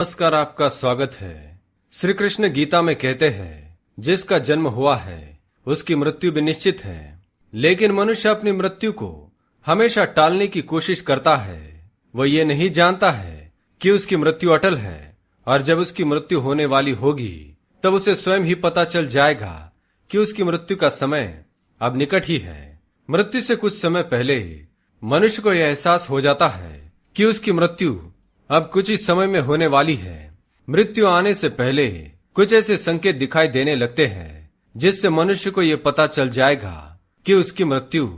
नमस्कार, आपका स्वागत है। श्री कृष्ण गीता में कहते हैं, जिसका जन्म हुआ है उसकी मृत्यु भी निश्चित है, लेकिन मनुष्य अपनी मृत्यु को हमेशा टालने की कोशिश करता है। वह ये नहीं जानता है कि उसकी मृत्यु अटल है, और जब उसकी मृत्यु होने वाली होगी तब उसे स्वयं ही पता चल जाएगा कि उसकी मृत्यु का समय अब निकट ही है। मृत्यु से कुछ समय पहले मनुष्य को यह एहसास हो जाता है कि उसकी मृत्यु अब कुछ ही समय में होने वाली है। मृत्यु आने से पहले कुछ ऐसे संकेत दिखाई देने लगते हैं जिससे मनुष्य को यह पता चल जाएगा कि उसकी मृत्यु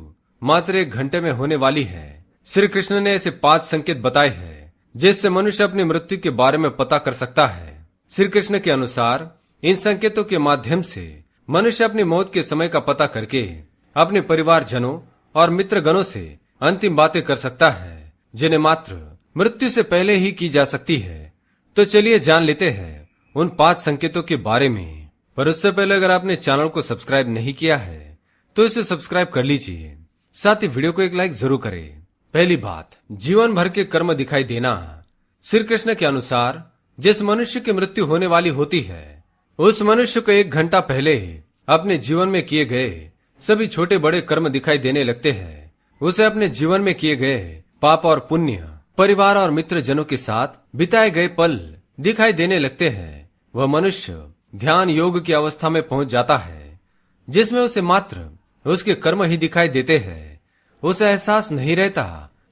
मात्र 1 घंटे में होने वाली है। श्री कृष्ण ने ऐसे 5 संकेत बताए हैं जिससे मनुष्य अपनी मृत्यु के बारे में पता कर सकता है। श्री कृष्ण के अनुसार इन संकेतों के माध्यम से मनुष्य अपनी मौत के समय का पता करके अपने परिवारजनों और मित्रगणों से अंतिम बातें कर सकता है, जिन्हें मात्र मृत्यु से पहले ही की जा सकती है। तो चलिए जान लेते हैं उन 5 संकेतों के बारे में। पर उससे पहले अगर आपने चैनल को सब्सक्राइब नहीं किया है तो इसे सब्सक्राइब कर लीजिए, साथ ही वीडियो को एक लाइक जरूर करें। पहली बात, जीवन भर के कर्म दिखाई देना। श्री कृष्ण के अनुसार जिस मनुष्य की मृत्यु होने वाली होती है उस मनुष्य को 1 घंटा पहले अपने जीवन में किए गए सभी छोटे बड़े कर्म दिखाई देने लगते हैं। उसे अपने जीवन में किए गए पाप और पुण्य, परिवार और मित्र जनों के साथ बिताए गए पल दिखाई देने लगते हैं। वह मनुष्य ध्यान योग की अवस्था में पहुंच जाता है जिसमें उसे मात्र उसके कर्म ही दिखाई देते हैं। उसे एहसास नहीं रहता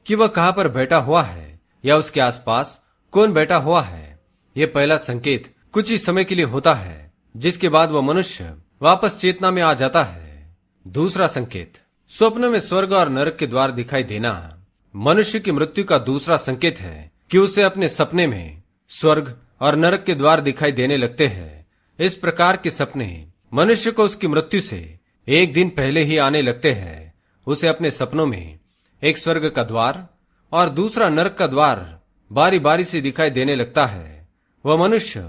कि वह कहां पर बैठा हुआ है या उसके आसपास कौन बैठा हुआ है। यह पहला संकेत कुछ ही समय के लिए होता है, जिसके बाद वह मनुष्य वापस चेतना में आ जाता है। दूसरा संकेत, स्वप्न में स्वर्ग और नरक के द्वार दिखाई देना। मनुष्य की मृत्यु का दूसरा संकेत है कि उसे अपने सपने में स्वर्ग और नरक के द्वार दिखाई देने लगते हैं। इस प्रकार के सपने मनुष्य को उसकी मृत्यु से 1 दिन पहले ही आने लगते हैं। उसे अपने सपनों में एक स्वर्ग का द्वार और दूसरा नरक का द्वार बारी बारी से दिखाई देने लगता है। वह मनुष्य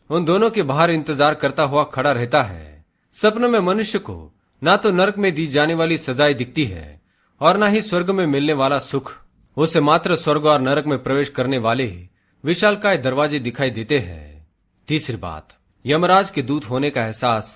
उन दोनों के बाहर इंतजार करता हुआ खड़ा रहता है। सपनों में मनुष्य को ना तो नरक में दी जाने वाली सजाएं दिखती है और ना ही स्वर्ग में मिलने वाला सुख। उसे मात्र स्वर्ग और नरक में प्रवेश करने वाले विशालकाय दरवाजे दिखाई देते हैं। तीसरी बात, यमराज के दूत होने का एहसास।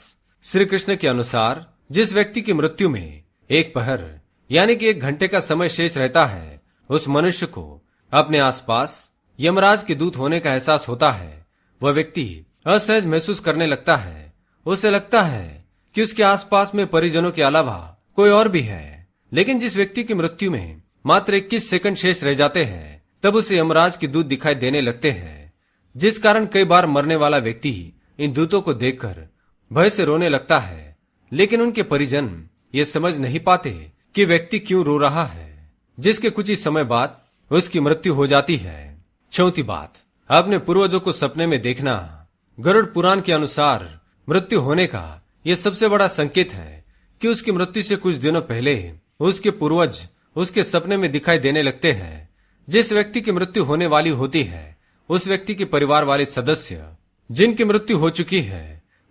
श्री कृष्ण के अनुसार जिस व्यक्ति की मृत्यु में 1 पहर यानी कि 1 घंटे का समय शेष रहता है उस मनुष्य को अपने आसपास यमराज के दूत होने का एहसास होता है। वह व्यक्ति असहज महसूस करने लगता है। उसे लगता है कि उसके आसपास में परिजनों के अलावा कोई और भी है। लेकिन जिस व्यक्ति की मृत्यु में मात्र 21 सेकंड शेष रह जाते हैं तब उसे यमराज के दूत दिखाई देने लगते हैं, जिस कारण कई बार मरने वाला व्यक्ति इन दूतों को देखकर भय से रोने लगता है। लेकिन उनके परिजन ये समझ नहीं पाते कि व्यक्ति क्यों रो रहा है, जिसके कुछ ही समय बाद उसकी मृत्यु हो जाती है। चौथी बात, अपने पूर्वजों को सपने में देखना। गरुड़ पुराण के अनुसार मृत्यु होने का यह सबसे बड़ा संकेत है कि उसकी मृत्यु से कुछ दिनों पहले उसके पूर्वज उसके सपने में दिखाई देने लगते हैं। जिस व्यक्ति की मृत्यु होने वाली होती है उस व्यक्ति के परिवार वाले सदस्य जिनकी मृत्यु हो चुकी है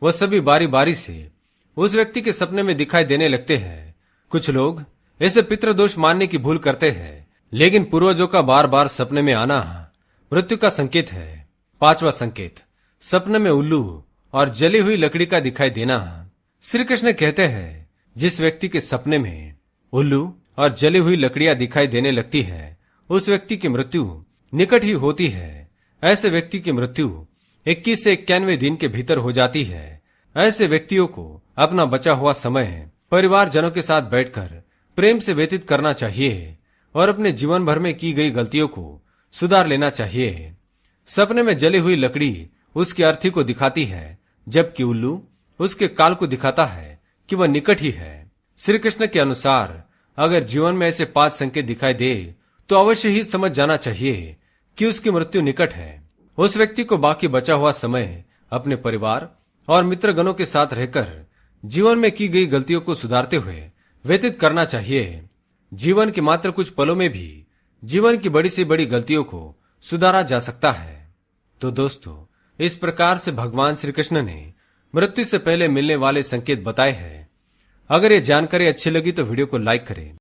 वह सभी बारी बारी से उस व्यक्ति के सपने में दिखाई देने लगते हैं। कुछ लोग इसे पितृदोष मानने की भूल करते हैं, लेकिन पूर्वजों का बार बार सपने में आना मृत्यु का संकेत है। 5वां संकेत, सपने में उल्लू और जली हुई लकड़ी का दिखाई देना। श्री कृष्ण कहते हैं, जिस व्यक्ति के सपने में उल्लू और जली हुई लकड़ियां दिखाई देने लगती है उस व्यक्ति की मृत्यु निकट ही होती है। ऐसे व्यक्ति की मृत्यु 21 से 91 दिन के भीतर हो जाती है। ऐसे व्यक्तियों को अपना बचा हुआ समय परिवारजनों के साथ बैठकर प्रेम से व्यतीत करना चाहिए और अपने जीवन भर में की गई गलतियों को सुधार लेना चाहिए। सपने में जली हुई लकड़ी उसकी अर्थी को दिखाती है, जबकि उल्लू उसके काल को दिखाता है कि वह निकट ही है। श्री कृष्ण के अनुसार अगर जीवन में ऐसे 5 संकेत दिखाई दे तो अवश्य ही समझ जाना चाहिए कि उसकी मृत्यु निकट है। उस व्यक्ति को बाकी बचा हुआ समय अपने परिवार और मित्रगणों के साथ रहकर जीवन में की गई गलतियों को सुधारते हुए व्यतीत करना चाहिए। जीवन के मात्र कुछ पलों में भी जीवन की बड़ी से बड़ी गलतियों को सुधारा जा सकता है। तो दोस्तों, इस प्रकार से भगवान श्री कृष्ण ने मृत्यु से पहले मिलने वाले संकेत बताए हैं। अगर ये जानकारी अच्छी लगी तो वीडियो को लाइक करें।